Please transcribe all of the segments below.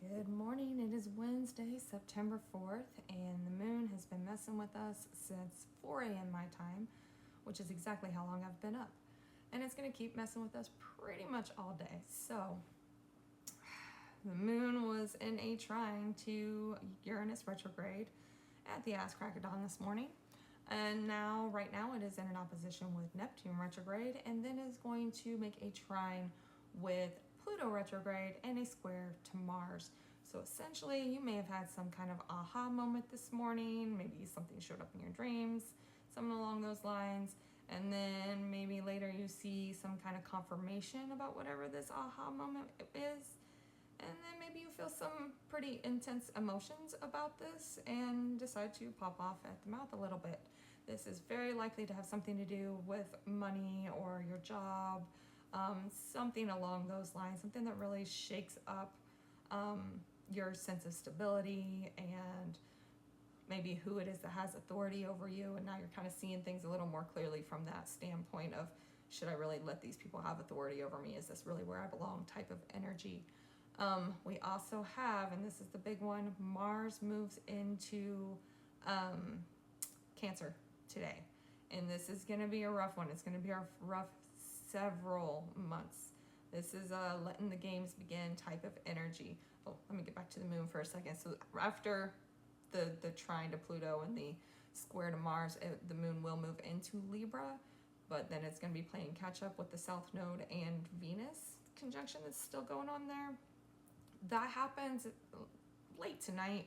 Good morning. It is Wednesday, September 4th, and the moon has been messing with us since 4 a.m. my time, which is exactly how long I've been up. And it's going to keep messing with us pretty much all day. So, the moon was in a trine to Uranus retrograde at the ass crack of dawn this morning. And right now, it is in an opposition with Neptune retrograde, and then is going to make a trine with Pluto retrograde and a square to Mars. So essentially, you may have had some kind of aha moment this morning. Maybe something showed up in your dreams, something along those lines. And then maybe later you see some kind of confirmation about whatever this aha moment is. And then maybe you feel some pretty intense emotions about this and decide to pop off at the mouth a little bit. This is very likely to have something to do with money or your job, something along those lines, something that really shakes up your sense of stability and maybe who it is that has authority over you. And now you're kind of seeing things a little more clearly from that standpoint of, should I really let these people have authority over me? Is this really where I belong type of energy? We also have, and this is the big one, Mars moves into Cancer today. And this is going to be a rough one. It's going to be a rough several months. This is a letting the games begin type of energy. Oh, let me get back to the moon for a second. So after the trine to Pluto and the square to Mars, the moon will move into Libra, but then it's going to be playing catch up with the South Node and Venus conjunction that's still going on there. That happens late tonight,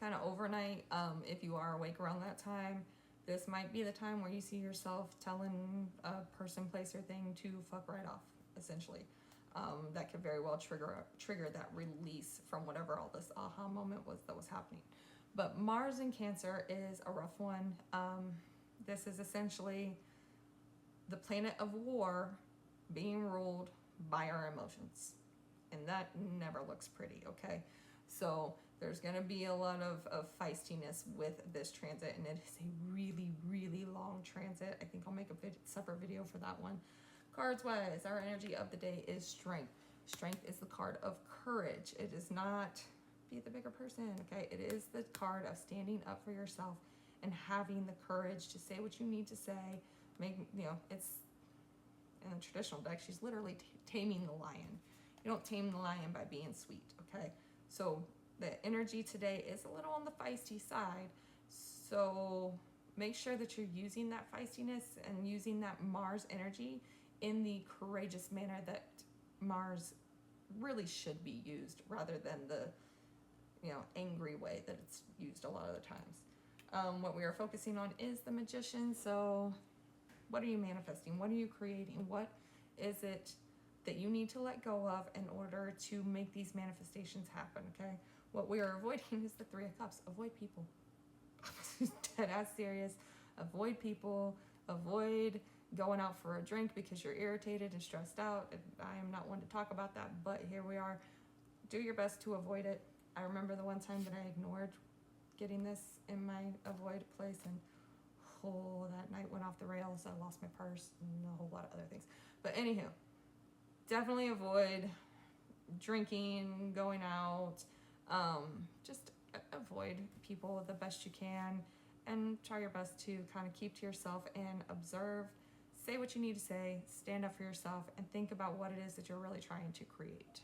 kind of overnight. If you are awake around that time, this might be the time where you see yourself telling a person, place, or thing to fuck right off, essentially. That could very well trigger that release from whatever all this aha moment was that was happening. But Mars in Cancer is a rough one. This is essentially the planet of war being ruled by our emotions. And that never looks pretty, okay? So there's going to be a lot of feistiness with this transit, and it is a really, really long transit. I think I'll make a separate video for that one. Cards-wise, our energy of the day is Strength. Strength is the card of courage. It is not be the bigger person, okay? It is the card of standing up for yourself and having the courage to say what you need to say. It's in the traditional deck, she's literally taming the lion. You don't tame the lion by being sweet, okay? So the energy today is a little on the feisty side. So make sure that you're using that feistiness and using that Mars energy in the courageous manner that Mars really should be used, rather than the angry way that it's used a lot of the times. What we are focusing on is the Magician. So what are you manifesting? What are you creating? What is it that you need to let go of in order to make these manifestations happen, okay? What we are avoiding is the Three of Cups. Avoid people. Dead ass serious. Avoid people. Avoid going out for a drink because you're irritated and stressed out. I am not one to talk about that, but here we are. Do your best to avoid it. I remember the one time that I ignored getting this in my avoid place, and that night went off the rails. I lost my purse and a whole lot of other things. But anywho, definitely avoid drinking, going out. Just avoid people the best you can, and try your best to kind of keep to yourself and observe. Say what you need to say, stand up for yourself, and think about what it is that you're really trying to create.